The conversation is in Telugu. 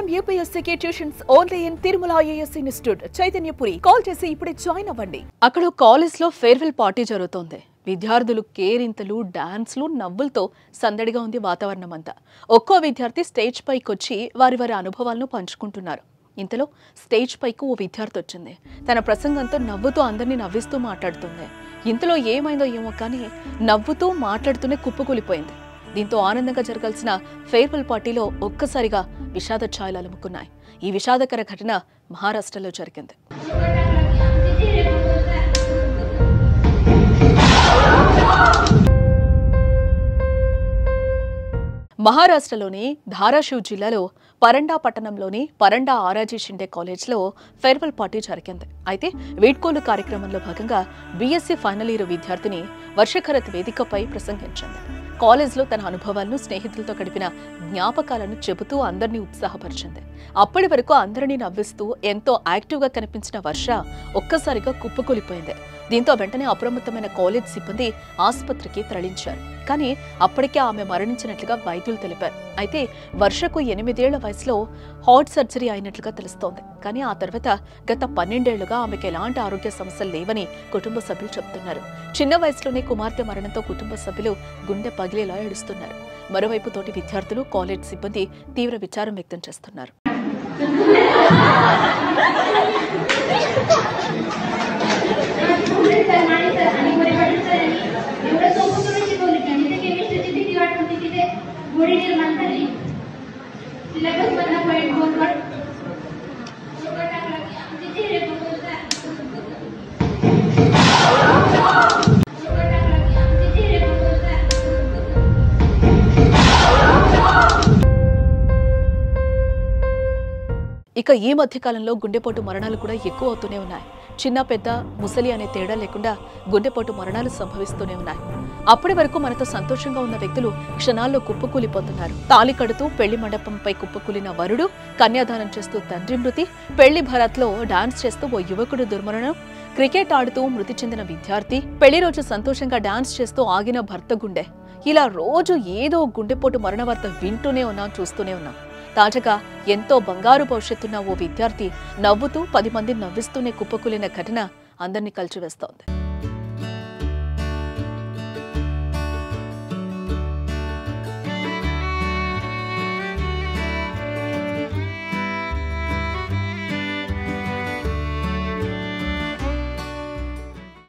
IIM UPSC tuitions only in Tirumala IAS institute Chaitanyapuri. Call చేసి ఇప్పుడే జాయిన్ అవ్వండి. అక్కడ కాలేజ్లో ఫేర్వెల్ పార్టీ జరుగుతోంది. విద్యార్థులు కేరింతలు, డాన్స్లు, నవ్వులతో సందడిగా ఉంది వాతావరణం అంతా. ఒక్కో విద్యార్థి స్టేజ్ పైకి వచ్చి వారి అనుభవాలను పంచుకుంటున్నారు. ఇంతలో స్టేజ్ పైకి ఓ విద్యార్థి వచ్చింది. తన ప్రసంగంతో నవ్వుతూ అందరినీ నవ్విస్తూ మాట్లాడుతుంది. ఇంతలో ఏమైందో ఏమో కానీ నవ్వుతూ మాట్లాడుతూనే కుప్పకూలిపోయింది. దీంతో ఆనందంగా జరగాల్సిన ఫేర్వెల్ పార్టీలో ఒక్కసారిగా విషాద ఛాయలు అలుముకున్నాయి. ఈ విషాదకర ఘటన మహారాష్ట్రలో జరిగింది. మహారాష్ట్రలోని ధారాషివ్ జిల్లాలో పరండా పట్టణంలోని పరండా ఆరాజీ షిండే కాలేజ్లో ఫేర్వెల్ పార్టీ జరిగింది. అయితే వీడ్కోలు కార్యక్రమంలో భాగంగా BSc ఫైనల్ ఇయర్ విద్యార్థిని వర్షఖరత్ వేదికపై ప్రసంగించింది. కాలేజ్లో తన అనుభవాలను, స్నేహితులతో గడిపిన జ్ఞాపకాలను చెబుతూ అందరినీ ఉత్సాహపరిచింది. అప్పటి వరకు అందరినీ నవ్విస్తూ ఎంతో యాక్టివ్గా కనిపించిన వర్ష ఒక్కసారిగా కుప్పకూలిపోయింది. దీంతో వెంటనే అప్రమత్తమైన కాలేజ్ సిబ్బంది ఆసుపత్రికి తరలించారు. కానీ అప్పటికే ఆమె మరణించినట్లుగా వైద్యులు తెలిపారు. అయితే వర్షకు 8 ఏళ్ల వయసులో హార్ట్ సర్జరీ అయినట్లుగా తెలుస్తోంది. కానీ ఆ తర్వాత గత 12 ఏళ్లుగా ఆమెకు ఎలాంటి ఆరోగ్య సమస్యలు లేవని కుటుంబ సభ్యులు చెబుతున్నారు. చిన్న వయసులోనే కుమార్తె మరణంతో కుటుంబ సభ్యులు గుండె పగిలేలా ఏడుస్తున్నారు. మరోవైపు తోటి విద్యార్థులు, కాలేజ్ సిబ్బంది తీవ్ర విచారం వ్యక్తం చేస్తున్నారు. ఇక ఈ మధ్యకాలంలో గుండెపోటు మరణాలు కూడా ఎక్కువ అవుతూనే ఉన్నాయి. చిన్న పెద్ద ముసలి అనే తేడా లేకుండా గుండెపోటు మరణాలు సంభవిస్తూనే ఉన్నాయి. అప్పటి వరకు మనతో సంతోషంగా ఉన్న వ్యక్తులు క్షణాల్లో కుప్పకూలిపోతున్నారు. తాళి కడుతూ పెళ్లి మండపంపై కుప్పకూలిన వరుడు, కన్యాదానం చేస్తూ తండ్రి మృతి, పెళ్లి భరత్లో డాన్స్ చేస్తూ ఓ యువకుడు దుర్మరణం, క్రికెట్ ఆడుతూ మృతి చెందిన విద్యార్థి, పెళ్లి రోజు సంతోషంగా డాన్స్ చేస్తూ ఆగిన భర్త గుండె, ఇలా రోజు ఏదో గుండెపోటు మరణ వార్త వింటూనే ఉన్నాం, చూస్తూనే ఉన్నాం. తాజాగా ఎంతో బంగారు భవిష్యత్తున్న ఓ విద్యార్థి నవ్వుతూ 10 మంది నవ్విస్తూనే కుప్పకూలిన ఘటన అందరినీ కలిచివేస్తోంది.